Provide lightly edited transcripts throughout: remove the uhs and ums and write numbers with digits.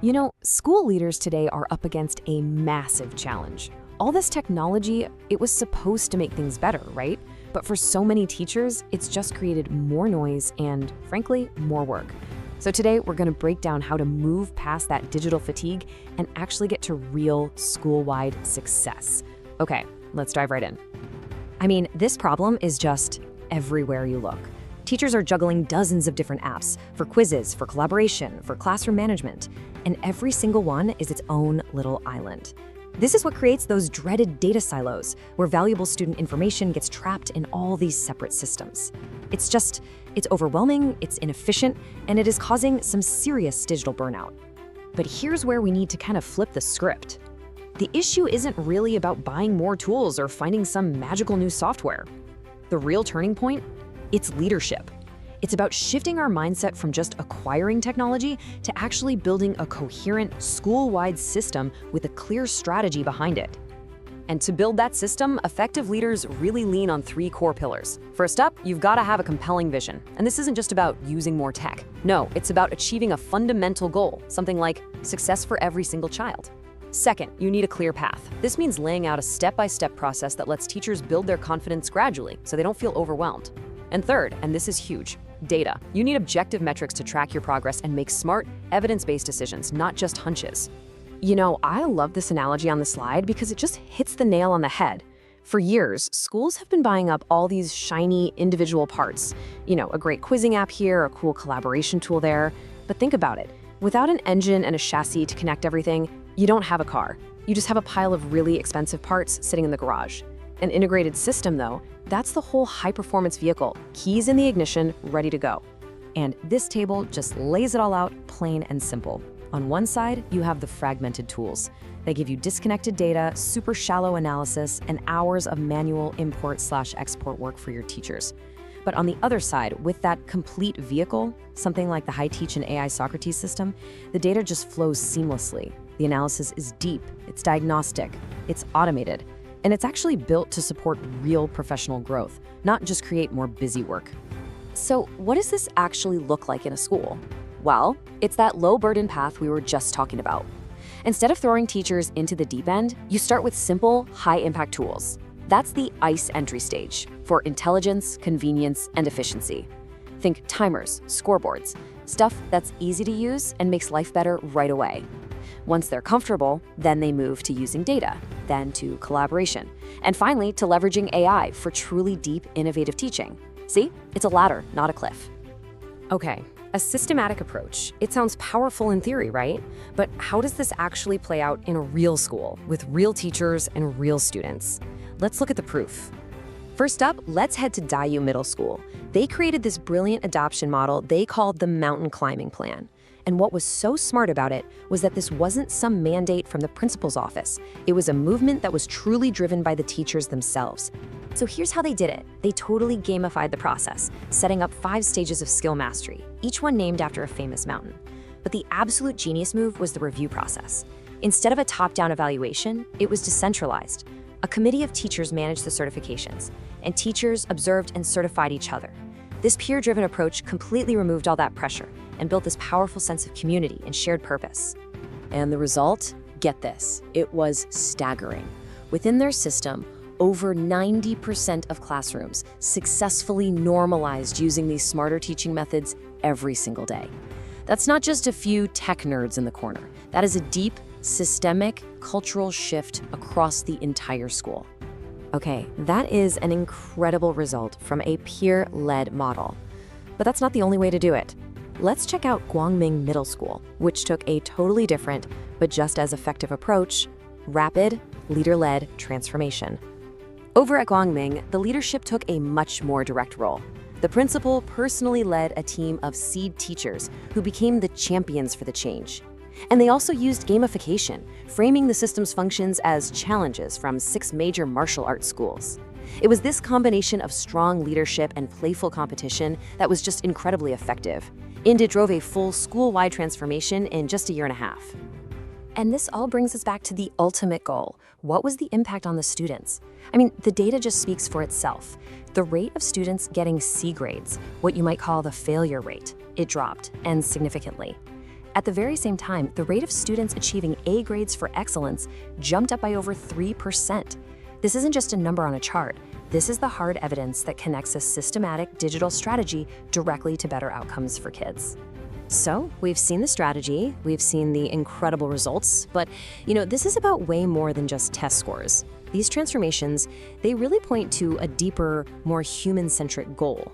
You know, school leaders today are up against a massive challenge. All this technology, it was supposed to make things better, right? But for so many teachers, it's just created more noise and, frankly, more work. So today, we're going to break down how to move past that digital fatigue and actually get to real school-wide success. Okay, let's dive right in. I mean, this problem is just everywhere you look. Teachers are juggling dozens of different apps for quizzes, for collaboration, for classroom management, and every single one is its own little island. This is what creates those dreaded data silos, where valuable student information gets trapped in all these separate systems. It's overwhelming, it's inefficient, and it is causing some serious digital burnout. But here's where we need to kind of flip the script. The issue isn't really about buying more tools or finding some magical new software. The real turning point? It's leadership. It's about shifting our mindset from just acquiring technology to actually building a coherent, school-wide system with a clear strategy behind it. And to build that system, effective leaders really lean on three core pillars. First up, you've got to have a compelling vision. And this isn't just about using more tech. No, it's about achieving a fundamental goal, something like success for every single child. Second, you need a clear path. This means laying out a step-by-step process that lets teachers build their confidence gradually so they don't feel overwhelmed. And third, and this is huge, data. You need objective metrics to track your progress and make smart, evidence-based decisions, not just hunches. You know, I love this analogy on the slide because it just hits the nail on the head. For years, schools have been buying up all these shiny individual parts. You know, a great quizzing app here, a cool collaboration tool there. But think about it. Without an engine and a chassis to connect everything, you don't have a car. You just have a pile of really expensive parts sitting in the garage. An integrated system, though, that's the whole high-performance vehicle, keys in the ignition, ready to go. And this table just lays it all out plain and simple. On one side, you have the fragmented tools. They give you disconnected data, super shallow analysis, and hours of manual import/export work for your teachers. But on the other side, with that complete vehicle, something like the HiTeach and AI Sokrates system, the data just flows seamlessly. The analysis is deep, it's diagnostic, it's automated, and it's actually built to support real professional growth, not just create more busy work. So what does this actually look like in a school? Well, it's that low-burden path we were just talking about. Instead of throwing teachers into the deep end, you start with simple, high-impact tools. That's the ICE entry stage for intelligence, convenience, and efficiency. Think timers, scoreboards, stuff that's easy to use and makes life better right away. Once they're comfortable, then they move to using data, then to collaboration, and finally to leveraging AI for truly deep, innovative teaching. See, it's a ladder, not a cliff. Okay, a systematic approach. It sounds powerful in theory, right? But how does this actually play out in a real school with real teachers and real students? Let's look at the proof. First up, let's head to Dayou Middle School. They created this brilliant adoption model they called the mountain climbing plan. And what was so smart about it was that this wasn't some mandate from the principal's office. It was a movement that was truly driven by the teachers themselves. So here's how they did it. They totally gamified the process, setting up 5 stages of skill mastery, each one named after a famous mountain. But the absolute genius move was the review process. Instead of a top-down evaluation, it was decentralized. A committee of teachers managed the certifications, and teachers observed and certified each other. This peer-driven approach completely removed all that pressure and built this powerful sense of community and shared purpose. And the result? Get this, it was staggering. Within their system, over 90% of classrooms successfully normalized using these smarter teaching methods every single day. That's not just a few tech nerds in the corner. That is a deep, systemic, cultural shift across the entire school. Okay, that is an incredible result from a peer-led model. But that's not the only way to do it. Let's check out Guangming Middle School, which took a totally different, but just as effective approach: rapid, leader-led transformation. Over at Guangming, the leadership took a much more direct role. The principal personally led a team of seed teachers who became the champions for the change. And they also used gamification, framing the system's functions as challenges from 6 major martial arts schools. It was this combination of strong leadership and playful competition that was just incredibly effective. And it drove a full school-wide transformation in just a year and a half. And this all brings us back to the ultimate goal. What was the impact on the students? I mean, the data just speaks for itself. The rate of students getting C grades, what you might call the failure rate, it dropped, and significantly. At the very same time, the rate of students achieving A grades for excellence jumped up by over 3%. This isn't just a number on a chart. This is the hard evidence that connects a systematic digital strategy directly to better outcomes for kids. So, we've seen the strategy, we've seen the incredible results, but this is about way more than just test scores. These transformations, they really point to a deeper, more human-centric goal.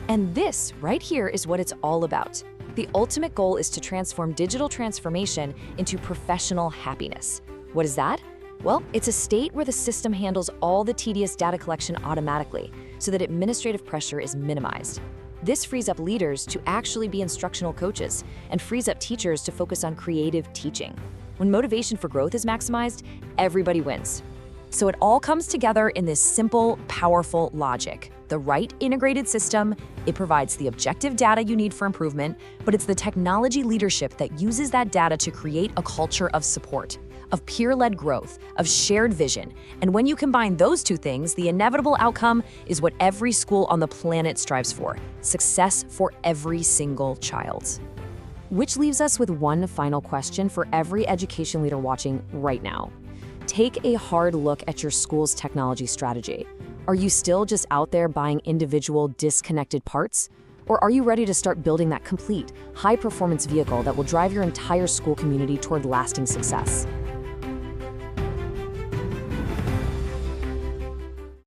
And this right here is what it's all about. The ultimate goal is to transform digital transformation into professional happiness. What is that? Well, it's a state where the system handles all the tedious data collection automatically, so that administrative pressure is minimized. This frees up leaders to actually be instructional coaches and frees up teachers to focus on creative teaching. When motivation for growth is maximized, everybody wins. So it all comes together in this simple, powerful logic. The right integrated system, it provides the objective data you need for improvement, but it's the technology leadership that uses that data to create a culture of support, of peer-led growth, of shared vision. And when you combine those two things, the inevitable outcome is what every school on the planet strives for: success for every single child. Which leaves us with one final question for every education leader watching right now. Take a hard look at your school's technology strategy. Are you still just out there buying individual disconnected parts? Or are you ready to start building that complete, high-performance vehicle that will drive your entire school community toward lasting success?